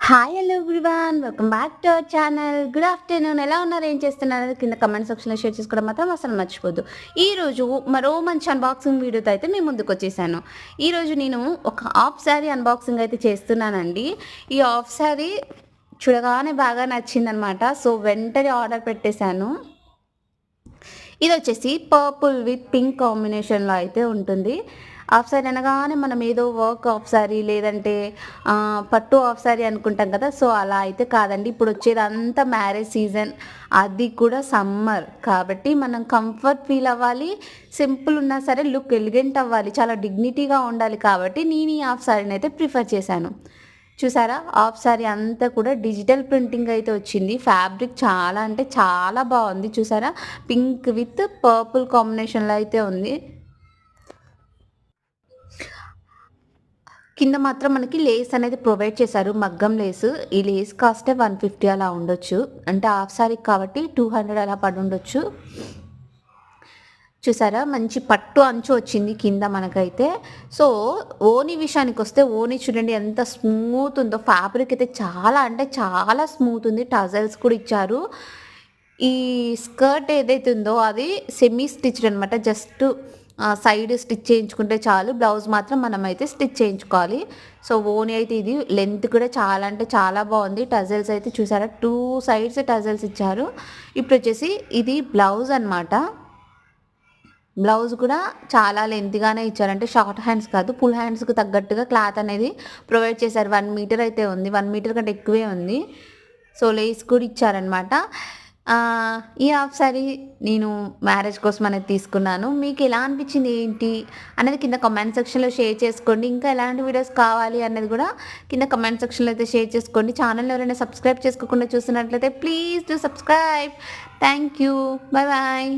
Hi hello everyone, welcome back to our channel. Good afternoon. ఎలా ఉన్నారు, ఏం చేస్తున్నారు కింద కమెంట్ సెక్షన్లో షేర్ చేసుకోవడం మాత్రం అసలు మర్చిపోద్దు. ఈరోజు మరో మంచి అన్బాక్సింగ్ వీడియోతో అయితే మేము ముందుకు వచ్చేసాను. ఈరోజు నేను ఒక హాఫ్ శారీ అన్బాక్సింగ్ అయితే చేస్తున్నానండి. ఈ హాఫ్ శారీ చూడగానే బాగా నచ్చిందనమాట. సో వెంటనే ఆర్డర్ పెట్టేశాను. ఇది వచ్చేసి పర్పుల్ విత్ పింక్ కాంబినేషన్లో అయితే ఉంటుంది. హాఫ్ శారీ అనగానే మనం ఏదో వర్క్ హాఫ్ శారీ లేదంటే పట్టు హాఫ్ శారీ అనుకుంటాం కదా. సో అలా అయితే కాదండి. ఇప్పుడు వచ్చేది అంతా మ్యారేజ్ సీజన్, అది కూడా సమ్మర్ కాబట్టి మనం కంఫర్ట్ ఫీల్ అవ్వాలి. సింపుల్ ఉన్నా సరే లుక్ ఎలిగెంట్ అవ్వాలి, చాలా డిగ్నిటీగా ఉండాలి. కాబట్టి నేను ఈ హాఫ్ శారీని అయితే ప్రిఫర్ చేశాను. చూసారా, హాఫ్ శారీ అంతా కూడా డిజిటల్ ప్రింటింగ్ అయితే వచ్చింది. ఫ్యాబ్రిక్ చాలా అంటే చాలా బాగుంది. చూసారా, పింక్ విత్ పర్పుల్ కాంబినేషన్లో అయితే ఉంది. కింద మాత్రం మనకి లేస్ అనేది ప్రొవైడ్ చేశారు, మగ్గం లేస్. ఈ లేస్ కాస్టే 150 అలా ఉండొచ్చు, అంటే హాఫ్ శారీ కాబట్టి 200 అలా పడి ఉండొచ్చు. చూసారా, మంచి పట్టు అంచు వచ్చింది కింద మనకైతే. సో ఓని విషయానికి వస్తే, ఓని చూడండి ఎంత స్మూత్ ఉందో. ఫ్యాబ్రిక్ అయితే చాలా అంటే చాలా స్మూత్ ఉంది. టజల్స్ కూడా ఇచ్చారు. ఈ స్కర్ట్ ఏదైతే ఉందో అది సెమీ స్టిచ్డ్ అనమాట. జస్ట్ సైడ్ స్టిచ్ చేయించుకుంటే చాలు. బ్లౌజ్ మాత్రం మనమైతే స్టిచ్ చేయించుకోవాలి. సో ఓని అయితే ఇది లెంత్ కూడా చాలా అంటే చాలా బాగుంది. టజల్స్ అయితే చూసారా, 2 సైడ్స్ టజల్స్ ఇచ్చారు. ఇప్పుడు వచ్చేసి ఇది బ్లౌజ్ అనమాట. బ్లౌజ్ కూడా చాలా లెంత్గానే ఇచ్చారు, అంటే షార్ట్ హ్యాండ్స్ కాదు, ఫుల్ హ్యాండ్స్కి తగ్గట్టుగా క్లాత్ అనేది ప్రొవైడ్ చేశారు. 1 మీటర్ అయితే ఉంది, 1 మీటర్ కంటే ఎక్కువే ఉంది. సో లేస్ కూడా ఇచ్చారనమాట. ఈ హాఫ్ శారీ నేను మ్యారేజ్ కోసం అనేది తీసుకున్నాను. మీకు ఎలా అనిపించింది ఏంటి అనేది కింద కమెంట్ సెక్షన్లో షేర్ చేసుకోండి. ఇంకా ఎలాంటి వీడియోస్ కావాలి అనేది కూడా కింద కమెంట్ సెక్షన్లో అయితే షేర్ చేసుకోండి. ఛానల్ ఎవరైనా సబ్స్క్రైబ్ చేసుకోకుండా చూస్తున్నట్లయితే please do subscribe. Thank you. Bye bye.